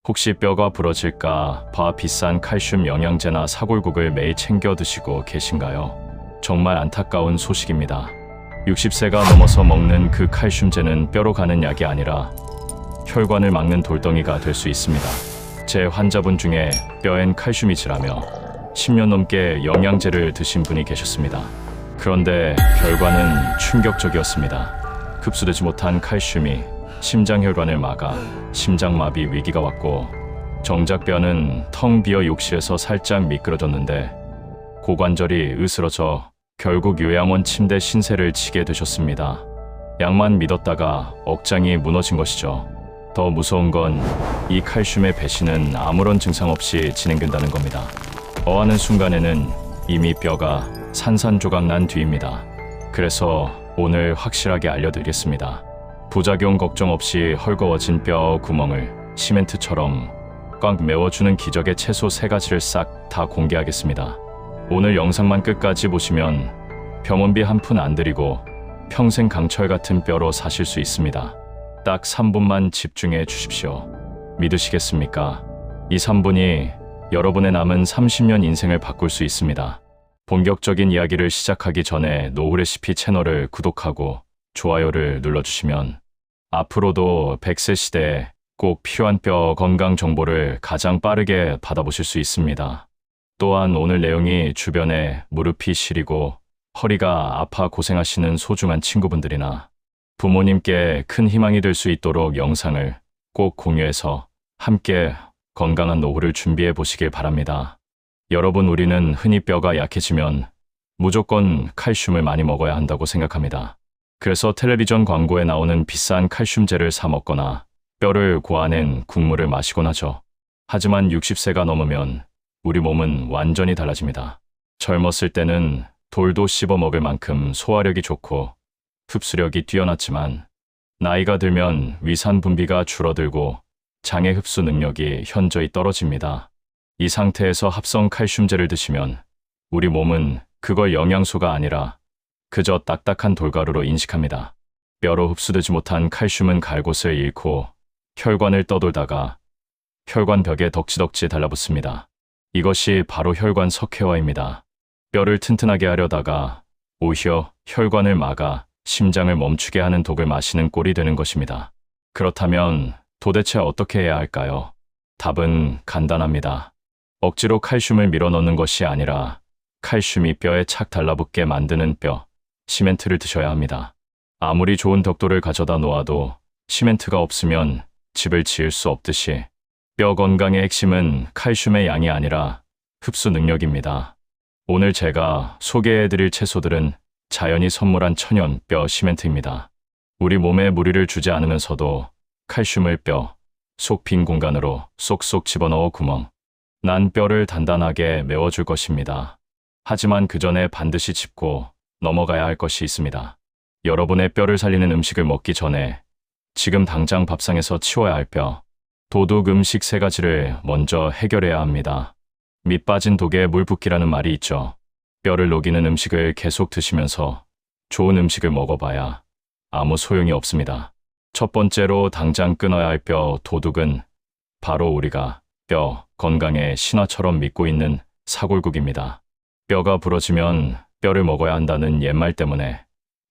혹시 뼈가 부러질까 봐 비싼 칼슘 영양제나 사골국을 매일 챙겨 드시고 계신가요? 정말 안타까운 소식입니다. 60세가 넘어서 먹는 그 칼슘제는 뼈로 가는 약이 아니라 혈관을 막는 돌덩이가 될 수 있습니다. 제 환자분 중에 뼈엔 칼슘이 질하며 10년 넘게 영양제를 드신 분이 계셨습니다. 그런데 결과는 충격적이었습니다. 흡수되지 못한 칼슘이 심장혈관을 막아 심장마비 위기가 왔고, 정작 뼈는 텅 비어 욕실에서 살짝 미끄러졌는데 고관절이 으스러져 결국 요양원 침대 신세를 지게 되셨습니다. 약만 믿었다가 억장이 무너진 것이죠. 더 무서운 건 이 칼슘의 배신은 아무런 증상 없이 진행된다는 겁니다. 어하는 순간에는 이미 뼈가 산산조각 난 뒤입니다. 그래서 오늘 확실하게 알려드리겠습니다. 부작용 걱정 없이 헐거워진 뼈 구멍을 시멘트처럼 꽉 메워주는 기적의 채소 3가지를 싹 다 공개하겠습니다. 오늘 영상만 끝까지 보시면 병원비 한 푼 안 들이고 평생 강철 같은 뼈로 사실 수 있습니다. 딱 3분만 집중해 주십시오. 믿으시겠습니까? 이 3분이 여러분의 남은 30년 인생을 바꿀 수 있습니다. 본격적인 이야기를 시작하기 전에 노후레시피 채널을 구독하고 좋아요를 눌러주시면 앞으로도 100세 시대에 꼭 필요한 뼈 건강 정보를 가장 빠르게 받아보실 수 있습니다. 또한 오늘 내용이 주변에 무릎이 시리고 허리가 아파 고생하시는 소중한 친구분들이나 부모님께 큰 희망이 될 수 있도록 영상을 꼭 공유해서 함께 건강한 노후를 준비해 보시길 바랍니다. 여러분, 우리는 흔히 뼈가 약해지면 무조건 칼슘을 많이 먹어야 한다고 생각합니다. 그래서 텔레비전 광고에 나오는 비싼 칼슘제를 사 먹거나 뼈를 고아낸 국물을 마시곤 하죠. 하지만 60세가 넘으면 우리 몸은 완전히 달라집니다. 젊었을 때는 돌도 씹어 먹을 만큼 소화력이 좋고 흡수력이 뛰어났지만 나이가 들면 위산 분비가 줄어들고 장의 흡수 능력이 현저히 떨어집니다. 이 상태에서 합성 칼슘제를 드시면 우리 몸은 그걸 영양소가 아니라 그저 딱딱한 돌가루로 인식합니다. 뼈로 흡수되지 못한 칼슘은 갈 곳을 잃고 혈관을 떠돌다가 혈관벽에 덕지덕지 달라붙습니다. 이것이 바로 혈관 석회화입니다. 뼈를 튼튼하게 하려다가 오히려 혈관을 막아 심장을 멈추게 하는 독을 마시는 꼴이 되는 것입니다. 그렇다면 도대체 어떻게 해야 할까요? 답은 간단합니다. 억지로 칼슘을 밀어넣는 것이 아니라 칼슘이 뼈에 착 달라붙게 만드는 뼈, 시멘트를 드셔야 합니다. 아무리 좋은 벽돌을 가져다 놓아도 시멘트가 없으면 집을 지을 수 없듯이 뼈 건강의 핵심은 칼슘의 양이 아니라 흡수 능력입니다. 오늘 제가 소개해드릴 채소들은 자연이 선물한 천연 뼈 시멘트입니다. 우리 몸에 무리를 주지 않으면서도 칼슘을 뼈 속 빈 공간으로 쏙쏙 집어넣어 구멍 난 뼈를 단단하게 메워줄 것입니다. 하지만 그 전에 반드시 짚고 넘어가야 할 것이 있습니다. 여러분의 뼈를 살리는 음식을 먹기 전에 지금 당장 밥상에서 치워야 할 뼈, 도둑 음식 3가지를 먼저 해결해야 합니다. 밑 빠진 독에 물 붓기라는 말이 있죠. 뼈를 녹이는 음식을 계속 드시면서 좋은 음식을 먹어봐야 아무 소용이 없습니다. 첫 번째로 당장 끊어야 할 뼈 도둑은 바로 우리가 뼈 건강의 신화처럼 믿고 있는 사골국입니다. 뼈가 부러지면 뼈를 먹어야 한다는 옛말 때문에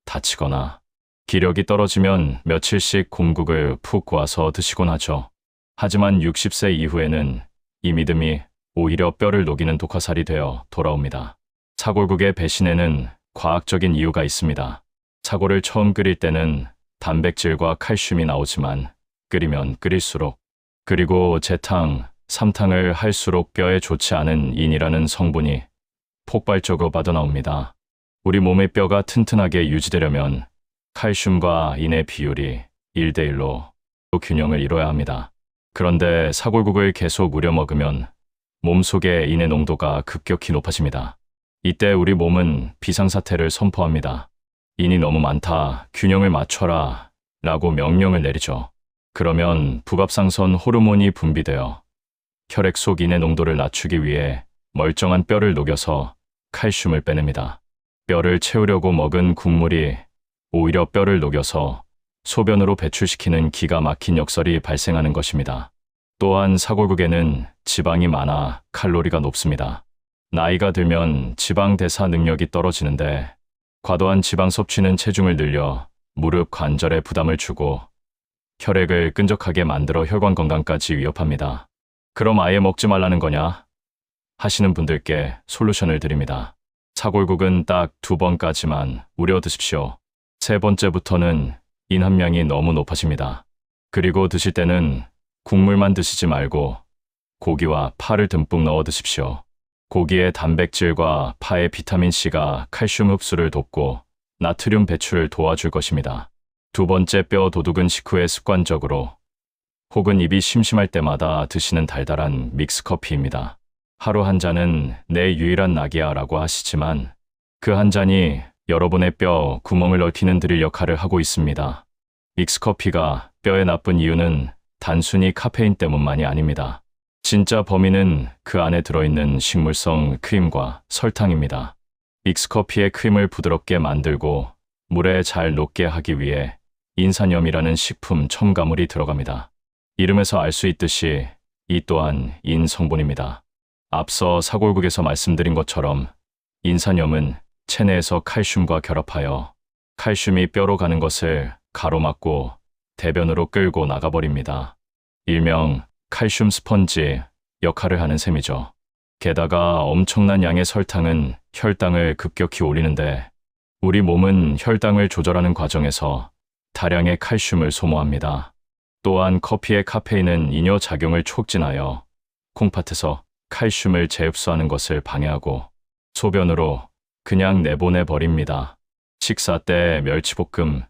다치거나 기력이 떨어지면 며칠씩 곰국을 푹 고아서 드시곤 하죠. 하지만 60세 이후에는 이 믿음이 오히려 뼈를 녹이는 독화살이 되어 돌아옵니다. 사골국의 배신에는 과학적인 이유가 있습니다. 사골을 처음 끓일 때는 단백질과 칼슘이 나오지만 끓이면 끓일수록, 그리고 재탕, 삼탕을 할수록 뼈에 좋지 않은 인이라는 성분이 폭발적으로 빠져나옵니다. 우리 몸의 뼈가 튼튼하게 유지되려면 칼슘과 인의 비율이 1대1로 균형을 이뤄야 합니다. 그런데 사골국을 계속 우려 먹으면 몸속의 인의 농도가 급격히 높아집니다. 이때 우리 몸은 비상사태를 선포합니다. 인이 너무 많다, 균형을 맞춰라 라고 명령을 내리죠. 그러면 부갑상선 호르몬이 분비되어 혈액 속 인의 농도를 낮추기 위해 멀쩡한 뼈를 녹여서 칼슘을 빼냅니다. 뼈를 채우려고 먹은 국물이 오히려 뼈를 녹여서 소변으로 배출시키는 기가 막힌 역설이 발생하는 것입니다. 또한 사골국에는 지방이 많아 칼로리가 높습니다. 나이가 들면 지방 대사 능력이 떨어지는데 과도한 지방 섭취는 체중을 늘려 무릎 관절에 부담을 주고 혈액을 끈적하게 만들어 혈관 건강까지 위협합니다. 그럼 아예 먹지 말라는 거냐? 하시는 분들께 솔루션을 드립니다. 사골국은 딱 2번까지만 우려 드십시오. 3번째부터는 인함량이 너무 높아집니다. 그리고 드실 때는 국물만 드시지 말고 고기와 파를 듬뿍 넣어 드십시오. 고기의 단백질과 파의 비타민C가 칼슘 흡수를 돕고 나트륨 배출을 도와줄 것입니다. 2번째 뼈 도둑은 식후에 습관적으로 혹은 입이 심심할 때마다 드시는 달달한 믹스커피입니다. 하루 한 잔은 내 유일한 낙이야 라고 하시지만 그 한 잔이 여러분의 뼈 구멍을 넓히는 드릴 역할을 하고 있습니다. 믹스커피가 뼈에 나쁜 이유는 단순히 카페인 때문만이 아닙니다. 진짜 범인은 그 안에 들어있는 식물성 크림과 설탕입니다. 믹스커피의 크림을 부드럽게 만들고 물에 잘 녹게 하기 위해 인산염이라는 식품 첨가물이 들어갑니다. 이름에서 알 수 있듯이 이 또한 인 성분입니다. 앞서 사골국에서 말씀드린 것처럼 인산염은 체내에서 칼슘과 결합하여 칼슘이 뼈로 가는 것을 가로막고 대변으로 끌고 나가버립니다. 일명 칼슘 스펀지 역할을 하는 셈이죠. 게다가 엄청난 양의 설탕은 혈당을 급격히 올리는데 우리 몸은 혈당을 조절하는 과정에서 다량의 칼슘을 소모합니다. 또한 커피의 카페인은 이뇨작용을 촉진하여 콩팥에서 칼슘을 재흡수하는 것을 방해하고 소변으로 그냥 내보내버립니다. 식사 때 멸치볶음,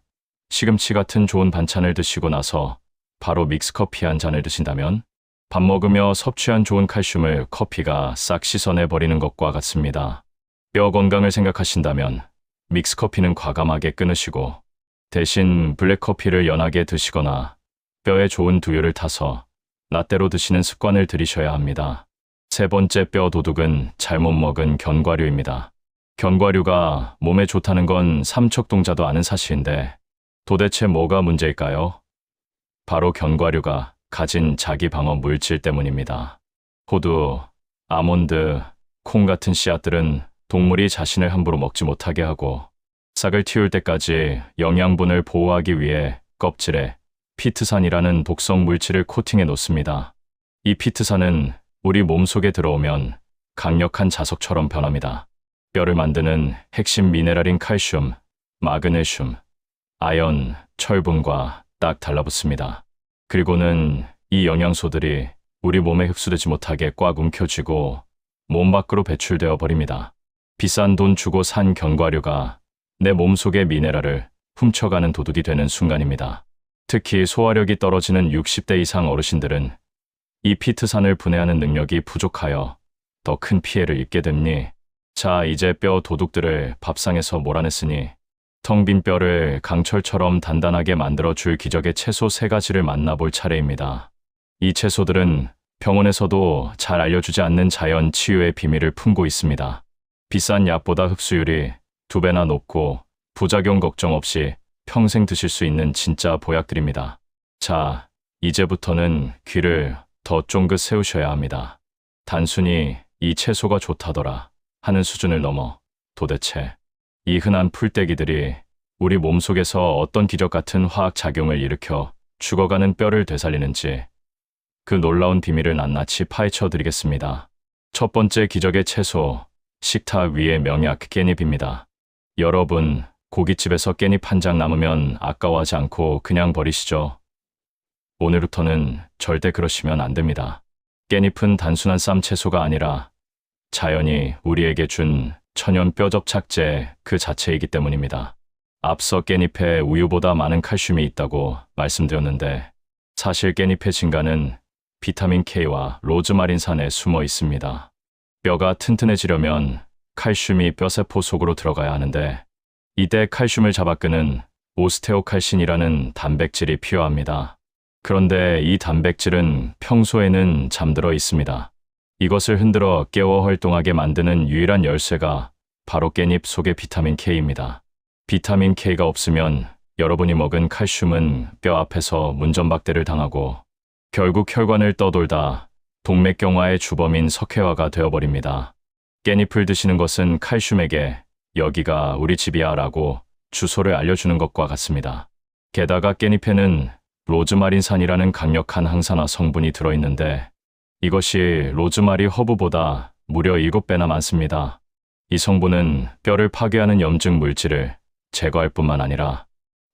시금치 같은 좋은 반찬을 드시고 나서 바로 믹스커피 한 잔을 드신다면 밥 먹으며 섭취한 좋은 칼슘을 커피가 싹 씻어내버리는 것과 같습니다. 뼈 건강을 생각하신다면 믹스커피는 과감하게 끊으시고 대신 블랙커피를 연하게 드시거나 뼈에 좋은 두유를 타서 라떼로 드시는 습관을 들이셔야 합니다. 3번째 뼈 도둑은 잘못 먹은 견과류입니다. 견과류가 몸에 좋다는 건 삼척동자도 아는 사실인데 도대체 뭐가 문제일까요? 바로 견과류가 가진 자기 방어 물질 때문입니다. 호두, 아몬드, 콩 같은 씨앗들은 동물이 자신을 함부로 먹지 못하게 하고 싹을 틔울 때까지 영양분을 보호하기 위해 껍질에 피트산이라는 독성 물질을 코팅해 놓습니다. 이 피트산은 우리 몸속에 들어오면 강력한 자석처럼 변합니다. 뼈를 만드는 핵심 미네랄인 칼슘, 마그네슘, 아연, 철분과 딱 달라붙습니다. 그리고는 이 영양소들이 우리 몸에 흡수되지 못하게 꽉 움켜쥐고 몸 밖으로 배출되어 버립니다. 비싼 돈 주고 산 견과류가 내 몸속의 미네랄을 훔쳐가는 도둑이 되는 순간입니다. 특히 소화력이 떨어지는 60대 이상 어르신들은 이 피트산을 분해하는 능력이 부족하여 더 큰 피해를 입게 됩니. 자, 이제 뼈 도둑들을 밥상에서 몰아냈으니 텅 빈 뼈를 강철처럼 단단하게 만들어줄 기적의 채소 3가지를 만나볼 차례입니다. 이 채소들은 병원에서도 잘 알려주지 않는 자연 치유의 비밀을 품고 있습니다. 비싼 약보다 흡수율이 2배나 높고 부작용 걱정 없이 평생 드실 수 있는 진짜 보약들입니다. 자, 이제부터는 귀를 더 쫑긋 세우셔야 합니다. 단순히 이 채소가 좋다더라 하는 수준을 넘어 도대체 이 흔한 풀떼기들이 우리 몸속에서 어떤 기적 같은 화학 작용을 일으켜 죽어가는 뼈를 되살리는지 그 놀라운 비밀을 낱낱이 파헤쳐 드리겠습니다. 첫 번째 기적의 채소, 식탁 위의 명약 깻잎입니다. 여러분, 고깃집에서 깻잎 한 장 남으면 아까워하지 않고 그냥 버리시죠? 오늘부터는 절대 그러시면 안 됩니다. 깻잎은 단순한 쌈 채소가 아니라 자연이 우리에게 준 천연 뼈접착제 그 자체이기 때문입니다. 앞서 깻잎에 우유보다 많은 칼슘이 있다고 말씀드렸는데 사실 깻잎의 진가는 비타민 K와 로즈마린산에 숨어 있습니다. 뼈가 튼튼해지려면 칼슘이 뼈세포 속으로 들어가야 하는데 이때 칼슘을 잡아끄는 오스테오칼신이라는 단백질이 필요합니다. 그런데 이 단백질은 평소에는 잠들어 있습니다. 이것을 흔들어 깨워 활동하게 만드는 유일한 열쇠가 바로 깻잎 속의 비타민 K입니다. 비타민 K가 없으면 여러분이 먹은 칼슘은 뼈 앞에서 문전박대를 당하고 결국 혈관을 떠돌다 동맥경화의 주범인 석회화가 되어버립니다. 깻잎을 드시는 것은 칼슘에게 여기가 우리 집이야 라고 주소를 알려주는 것과 같습니다. 게다가 깻잎에는 로즈마린산이라는 강력한 항산화 성분이 들어있는데 이것이 로즈마리 허브보다 무려 7배나 많습니다. 이 성분은 뼈를 파괴하는 염증 물질을 제거할 뿐만 아니라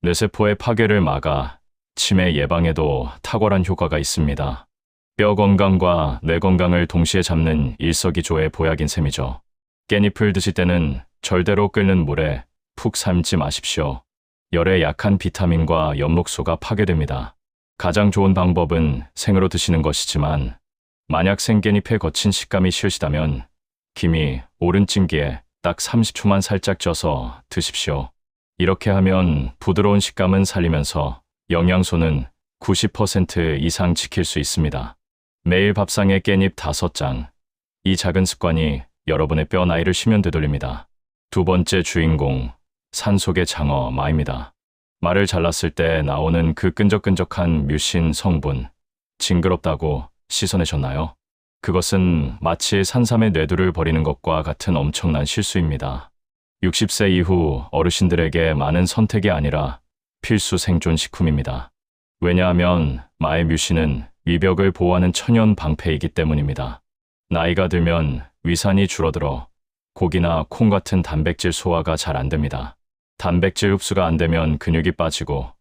뇌세포의 파괴를 막아 치매 예방에도 탁월한 효과가 있습니다. 뼈 건강과 뇌 건강을 동시에 잡는 일석이조의 보약인 셈이죠. 깻잎을 드실 때는 절대로 끓는 물에 푹 삶지 마십시오. 열에 약한 비타민과 엽록소가 파괴됩니다. 가장 좋은 방법은 생으로 드시는 것이지만 만약 생깻잎의 거친 식감이 싫으시다면 김이 오른 찜기에 딱 30초만 살짝 쪄서 드십시오. 이렇게 하면 부드러운 식감은 살리면서 영양소는 90% 이상 지킬 수 있습니다. 매일 밥상에 깻잎 5장. 이 작은 습관이 여러분의 뼈 나이를 쉬면 되돌립니다. 두 번째 주인공, 산속의 장어 마입니다. 말을 잘랐을 때 나오는 그 끈적끈적한 뮤신 성분, 징그럽다고 씻어내셨나요? 그것은 마치 산삼의 뇌두를 버리는 것과 같은 엄청난 실수입니다. 60세 이후 어르신들에게 많은 선택이 아니라 필수 생존 식품입니다. 왜냐하면 마의 뮤신은 위벽을 보호하는 천연 방패이기 때문입니다. 나이가 들면 위산이 줄어들어 고기나 콩 같은 단백질 소화가 잘 안 됩니다. 단백질 흡수가 안 되면 근육이 빠지고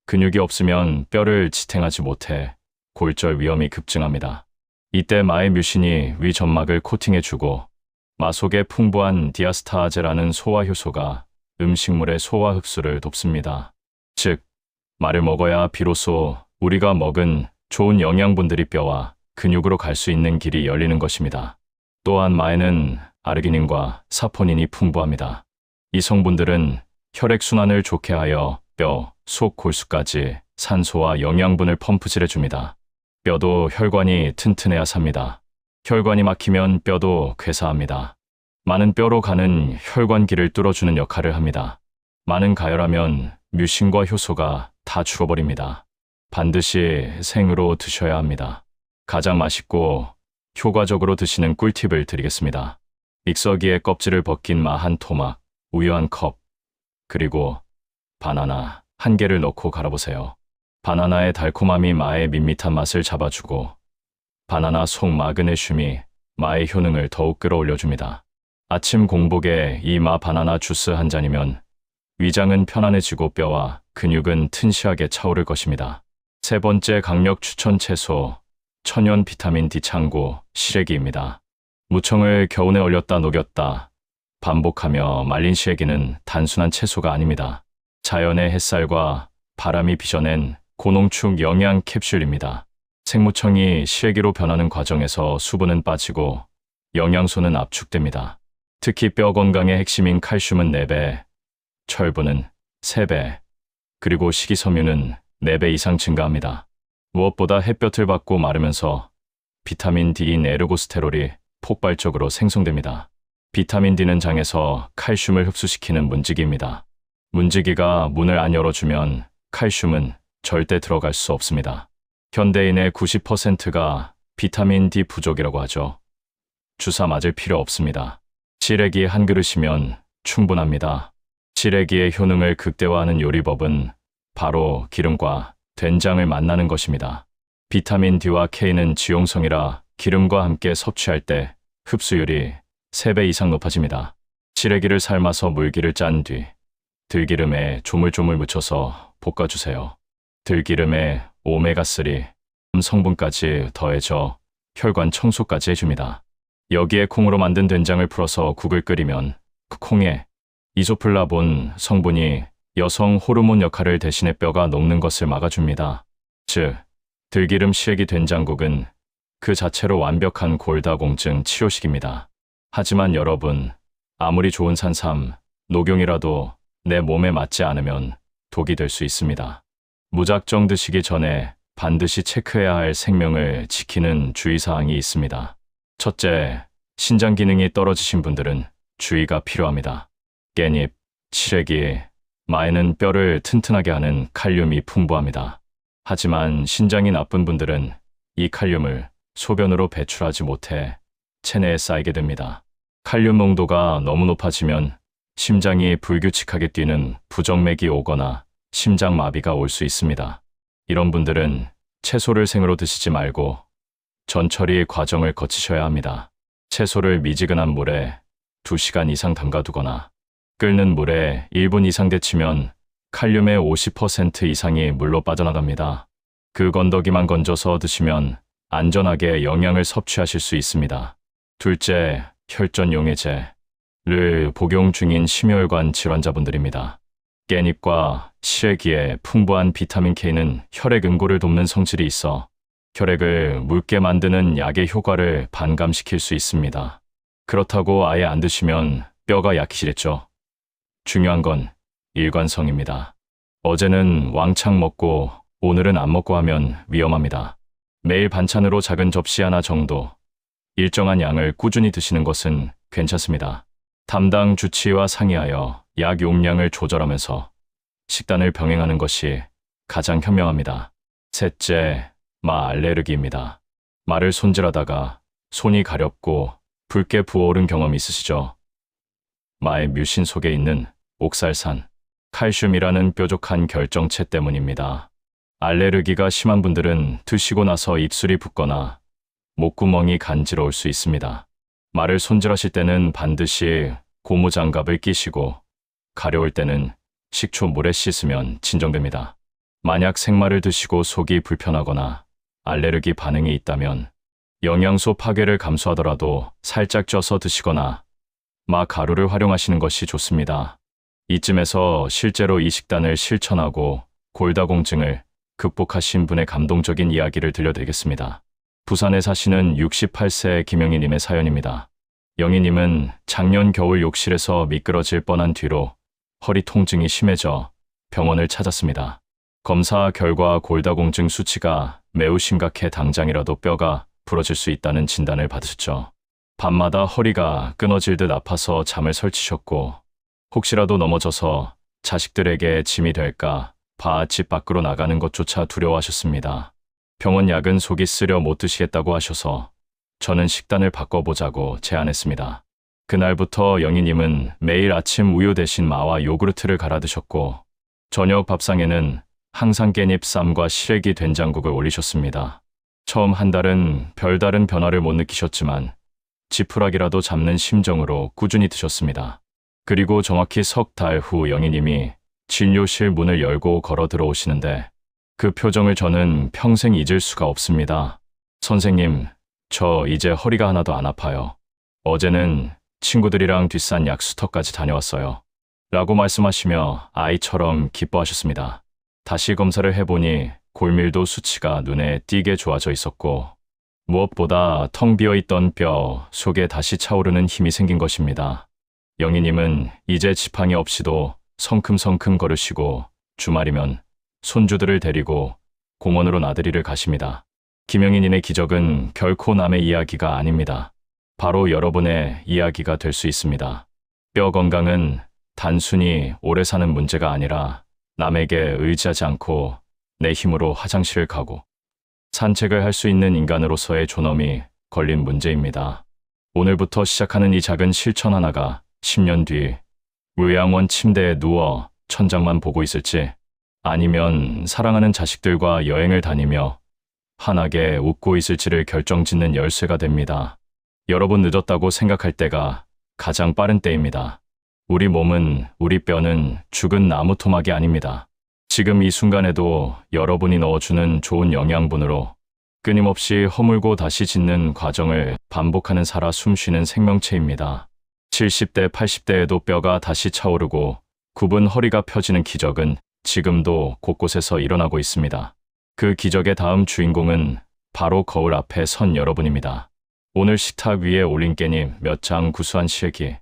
근육이 없으면 뼈를 지탱하지 못해 골절 위험이 급증합니다. 이때 마의 뮤신이 위 점막을 코팅해주고 마 속에 풍부한 디아스타아제라는 소화 효소가 음식물의 소화 흡수를 돕습니다. 즉, 마를 먹어야 비로소 우리가 먹은 좋은 영양분들이 뼈와 근육으로 갈 수 있는 길이 열리는 것입니다. 또한 마에는 아르기닌과 사포닌이 풍부합니다. 이 성분들은 혈액순환을 좋게 하여 뼈, 속 골수까지 산소와 영양분을 펌프질해줍니다. 뼈도 혈관이 튼튼해야 삽니다. 혈관이 막히면 뼈도 괴사합니다. 마는 뼈로 가는 혈관길을 뚫어주는 역할을 합니다. 마는 가열하면 뮤신과 효소가 다 죽어버립니다. 반드시 생으로 드셔야 합니다. 가장 맛있고 효과적으로 드시는 꿀팁을 드리겠습니다. 믹서기에 껍질을 벗긴 마 한 토막, 우유 한 컵, 그리고 바나나 1개를 넣고 갈아보세요. 바나나의 달콤함이 마의 밋밋한 맛을 잡아주고 바나나 속 마그네슘이 마의 효능을 더욱 끌어올려줍니다. 아침 공복에 이 마 바나나 주스 한 잔이면 위장은 편안해지고 뼈와 근육은 튼실하게 차오를 것입니다. 세 번째 강력 추천 채소, 천연 비타민 D 창고 시래기입니다. 무청을 겨운에 얼렸다 녹였다 반복하며 말린 시래기는 단순한 채소가 아닙니다. 자연의 햇살과 바람이 빚어낸 고농축 영양 캡슐입니다. 생무청이 시래기로 변하는 과정에서 수분은 빠지고 영양소는 압축됩니다. 특히 뼈 건강의 핵심인 칼슘은 4배, 철분은 3배, 그리고 식이섬유는 4배 이상 증가합니다. 무엇보다 햇볕을 받고 마르면서 비타민 D인 에르고스테롤이 폭발적으로 생성됩니다. 비타민 D는 장에서 칼슘을 흡수시키는 문지기입니다. 문지기가 문을 안 열어주면 칼슘은 절대 들어갈 수 없습니다. 현대인의 90%가 비타민 D 부족이라고 하죠. 주사 맞을 필요 없습니다. 시래기 한 그릇이면 충분합니다. 시래기의 효능을 극대화하는 요리법은 바로 기름과 된장을 만나는 것입니다. 비타민 D와 K는 지용성이라 기름과 함께 섭취할 때 흡수율이 3배 이상 높아집니다. 시래기를 삶아서 물기를 짠 뒤 들기름에 조물조물 묻혀서 볶아주세요. 들기름에 오메가3 성분까지 더해져 혈관 청소까지 해줍니다. 여기에 콩으로 만든 된장을 풀어서 국을 끓이면 그 콩에 이소플라본 성분이 여성 호르몬 역할을 대신해 뼈가 녹는 것을 막아줍니다. 즉, 들기름 시래기 된장국은 그 자체로 완벽한 골다공증 치료식입니다. 하지만 여러분, 아무리 좋은 산삼, 녹용이라도 내 몸에 맞지 않으면 독이 될 수 있습니다. 무작정 드시기 전에 반드시 체크해야 할 생명을 지키는 주의사항이 있습니다. 첫째, 신장 기능이 떨어지신 분들은 주의가 필요합니다. 깻잎, 시래기, 마에는 뼈를 튼튼하게 하는 칼륨이 풍부합니다. 하지만 신장이 나쁜 분들은 이 칼륨을 소변으로 배출하지 못해 체내에 쌓이게 됩니다. 칼륨 농도가 너무 높아지면 심장이 불규칙하게 뛰는 부정맥이 오거나 심장마비가 올 수 있습니다. 이런 분들은 채소를 생으로 드시지 말고 전처리 과정을 거치셔야 합니다. 채소를 미지근한 물에 2시간 이상 담가두거나 끓는 물에 1분 이상 데치면 칼륨의 50% 이상이 물로 빠져나갑니다. 그 건더기만 건져서 드시면 안전하게 영양을 섭취하실 수 있습니다. 둘째, 혈전용해제를 복용 중인 심혈관 질환자분들입니다. 깻잎과 시래기에 풍부한 비타민 K는 혈액 응고를 돕는 성질이 있어 혈액을 묽게 만드는 약의 효과를 반감시킬 수 있습니다. 그렇다고 아예 안 드시면 뼈가 약해지겠죠. 중요한 건 일관성입니다. 어제는 왕창 먹고 오늘은 안 먹고 하면 위험합니다. 매일 반찬으로 작은 접시 하나 정도 일정한 양을 꾸준히 드시는 것은 괜찮습니다. 담당 주치의와 상의하여 약 용량을 조절하면서 식단을 병행하는 것이 가장 현명합니다. 셋째, 마 알레르기입니다. 마를 손질하다가 손이 가렵고 붉게 부어오른 경험 있으시죠? 마의 뮤신 속에 있는 옥살산, 칼슘이라는 뾰족한 결정체 때문입니다. 알레르기가 심한 분들은 드시고 나서 입술이 붓거나 목구멍이 간지러울 수 있습니다. 마를 손질하실 때는 반드시 고무장갑을 끼시고 가려울 때는 식초물에 씻으면 진정됩니다. 만약 생마를 드시고 속이 불편하거나 알레르기 반응이 있다면 영양소 파괴를 감수하더라도 살짝 쪄서 드시거나 마 가루를 활용하시는 것이 좋습니다. 이쯤에서 실제로 이 식단을 실천하고 골다공증을 극복하신 분의 감동적인 이야기를 들려드리겠습니다. 부산에 사시는 68세 김영희님의 사연입니다. 영희님은 작년 겨울 욕실에서 미끄러질 뻔한 뒤로 허리 통증이 심해져 병원을 찾았습니다. 검사 결과 골다공증 수치가 매우 심각해 당장이라도 뼈가 부러질 수 있다는 진단을 받으셨죠. 밤마다 허리가 끊어질 듯 아파서 잠을 설치셨고 혹시라도 넘어져서 자식들에게 짐이 될까 봐 집 밖으로 나가는 것조차 두려워하셨습니다. 병원 약은 속이 쓰려 못 드시겠다고 하셔서 저는 식단을 바꿔보자고 제안했습니다. 그날부터 영희님은 매일 아침 우유 대신 마와 요구르트를 갈아 드셨고 저녁 밥상에는 항상 깻잎 쌈과 시래기 된장국을 올리셨습니다. 처음 한 달은 별다른 변화를 못 느끼셨지만 지푸라기라도 잡는 심정으로 꾸준히 드셨습니다. 그리고 정확히 석 달 후 영희님이 진료실 문을 열고 걸어 들어오시는데 그 표정을 저는 평생 잊을 수가 없습니다. 선생님, 저 이제 허리가 하나도 안 아파요. 어제는 친구들이랑 뒷산 약수터까지 다녀왔어요. 라고 말씀하시며 아이처럼 기뻐하셨습니다. 다시 검사를 해보니 골밀도 수치가 눈에 띄게 좋아져 있었고 무엇보다 텅 비어있던 뼈 속에 다시 차오르는 힘이 생긴 것입니다. 영희님은 이제 지팡이 없이도 성큼성큼 걸으시고 주말이면 손주들을 데리고 공원으로 나들이를 가십니다. 김영희님의 기적은 결코 남의 이야기가 아닙니다. 바로 여러분의 이야기가 될 수 있습니다. 뼈 건강은 단순히 오래 사는 문제가 아니라 남에게 의지하지 않고 내 힘으로 화장실을 가고 산책을 할 수 있는 인간으로서의 존엄이 걸린 문제입니다. 오늘부터 시작하는 이 작은 실천 하나가 10년 뒤 요양원 침대에 누워 천장만 보고 있을지 아니면 사랑하는 자식들과 여행을 다니며 환하게 웃고 있을지를 결정짓는 열쇠가 됩니다. 여러분 늦었다고 생각할 때가 가장 빠른 때입니다. 우리 몸은, 우리 뼈는 죽은 나무 토막이 아닙니다. 지금 이 순간에도 여러분이 넣어주는 좋은 영양분으로 끊임없이 허물고 다시 짓는 과정을 반복하는 살아 숨쉬는 생명체입니다. 70대, 80대에도 뼈가 다시 차오르고 굽은 허리가 펴지는 기적은 지금도 곳곳에서 일어나고 있습니다. 그 기적의 다음 주인공은 바로 거울 앞에 선 여러분입니다. 오늘 식탁 위에 올린 깻잎 몇 장 구수한 시래기,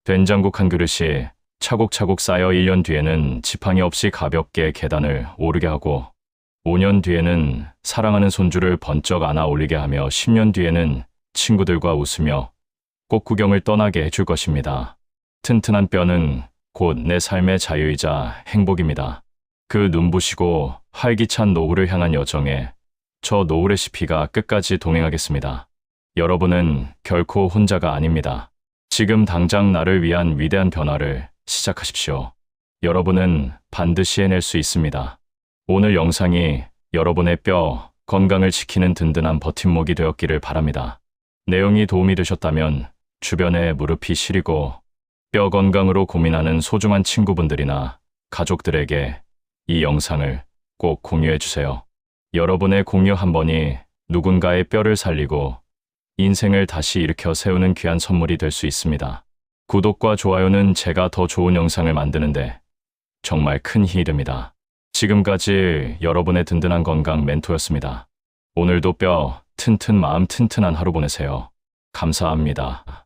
된장국 한 그릇이 차곡차곡 쌓여 1년 뒤에는 지팡이 없이 가볍게 계단을 오르게 하고 5년 뒤에는 사랑하는 손주를 번쩍 안아 올리게 하며 10년 뒤에는 친구들과 웃으며 꽃 구경을 떠나게 해줄 것입니다. 튼튼한 뼈는 곧 내 삶의 자유이자 행복입니다. 그 눈부시고 활기찬 노후를 향한 여정에 저 노후 레시피가 끝까지 동행하겠습니다. 여러분은 결코 혼자가 아닙니다. 지금 당장 나를 위한 위대한 변화를 시작하십시오. 여러분은 반드시 해낼 수 있습니다. 오늘 영상이 여러분의 뼈 건강을 지키는 든든한 버팀목이 되었기를 바랍니다. 내용이 도움이 되셨다면 주변에 무릎이 시리고 뼈 건강으로 고민하는 소중한 친구분들이나 가족들에게 이 영상을 꼭 공유해 주세요. 여러분의 공유 한 번이 누군가의 뼈를 살리고 인생을 다시 일으켜 세우는 귀한 선물이 될 수 있습니다. 구독과 좋아요는 제가 더 좋은 영상을 만드는데 정말 큰 힘이 됩니다. 지금까지 여러분의 든든한 건강 멘토였습니다. 오늘도 뼈 튼튼 마음 튼튼한 하루 보내세요. 감사합니다.